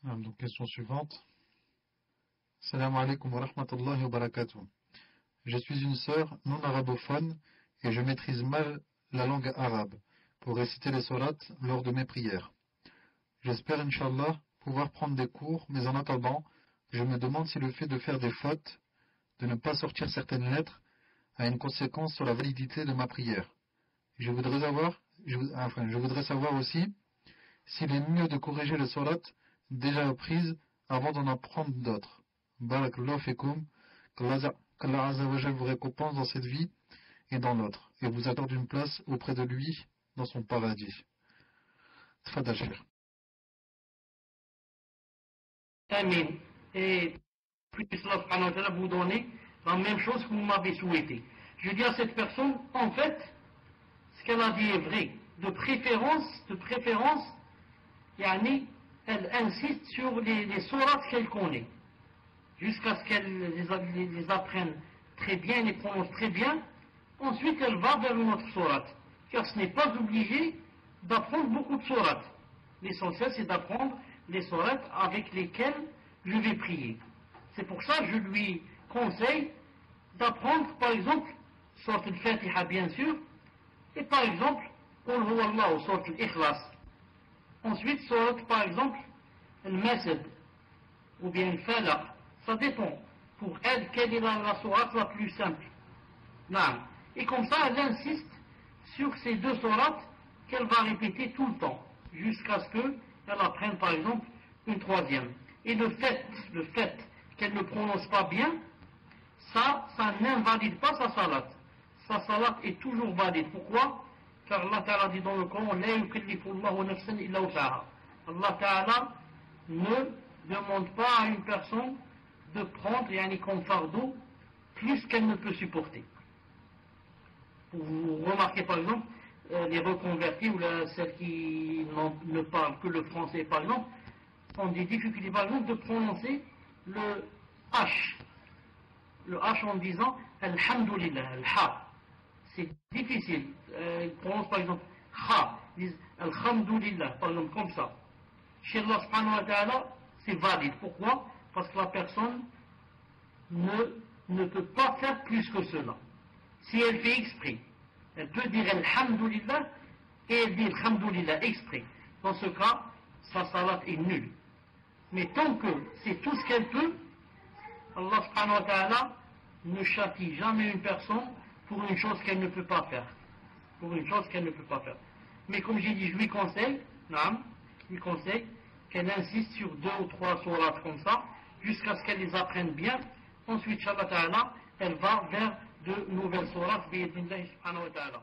Donc, question suivante. Salam alaikum wa rahmatullahi wa barakatuh. Je suis une sœur non arabophone et je maîtrise mal la langue arabe pour réciter les sourates lors de mes prières. J'espère, Inch'Allah, pouvoir prendre des cours, mais en attendant, je me demande si le fait de faire des fautes, de ne pas sortir certaines lettres, a une conséquence sur la validité de ma prière. Je voudrais savoir aussi s'il est mieux de corriger les sourates déjà apprises avant d'en apprendre d'autres. Barakallahu fikum, qu'Allah Azza wa Jal vous récompense dans cette vie et dans l'autre, et vous accorde une place auprès de lui dans son paradis. Tfadal Cheikh. Amen. Et puis Allah subhanahu wa ta'ala vous donner la même chose que vous m'avez souhaité. Je dis à cette personne, en fait, ce qu'elle a dit est vrai. De préférence, yani, elle insiste sur les sourates qu'elle connaît, jusqu'à ce qu'elle les apprenne très bien, les prononce très bien. Ensuite, elle va vers une autre sourate. Car ce n'est pas obligé d'apprendre beaucoup de sourates. L'essentiel, c'est d'apprendre les sourates avec lesquelles je vais prier. C'est pour ça que je lui conseille d'apprendre, par exemple, sourate al-Fatiha, bien sûr, et par exemple, Qul huwa Allah, sourate al-Ikhlas. Ensuite, sourate, par exemple, al-Masad, ou bien al-Falaq. Ça dépend. Pour elle, quelle est la sourate la plus simple. Non. Et comme ça, elle insiste sur ces deux sourates qu'elle va répéter tout le temps, jusqu'à ce qu'elle apprenne, par exemple, une troisième. Et le fait qu'elle ne prononce pas bien, ça n'invalide pas sa salat. Sa salat est toujours valide. Pourquoi? Car Allah Ta'ala dit dans le Coran, La yukallifu Allahu nafsan illa wus'aha. Allah Ta'ala ne demande pas à une personne de prendre, yani comme fardeau, plus qu'elle ne peut supporter. Vous remarquez par exemple, les reconvertis ou celles qui ne parlent que le français par exemple, ont des difficultés par exemple de prononcer le H. Le H en disant Alhamdulillah, Al-Ha. C'est difficile. Ils prononcent par exemple Kha. Ils disent Alhamdulillah, par exemple comme ça. Chez Allah subhanahu wa ta'ala, c'est valide. Pourquoi? Parce que la personne ne peut pas faire plus que cela. Si elle fait exprès, elle peut dire Alhamdulillah et elle dit Alhamdulillah exprès. Dans ce cas, sa salat est nulle. Mais tant que c'est tout ce qu'elle peut, Allah subhanahu wa ta'ala ne châtie jamais une personne pour une chose qu'elle ne peut pas faire. Pour une chose qu'elle ne peut pas faire. Mais comme j'ai dit, je lui conseille qu'elle insiste sur 2 ou 3 sourates comme ça, jusqu'à ce qu'elle les apprenne bien. Ensuite, Inch'Allah ta'ala, elle va vers de nouvelles sourates, bi'idhnillahi subhanahu wa ta'ala.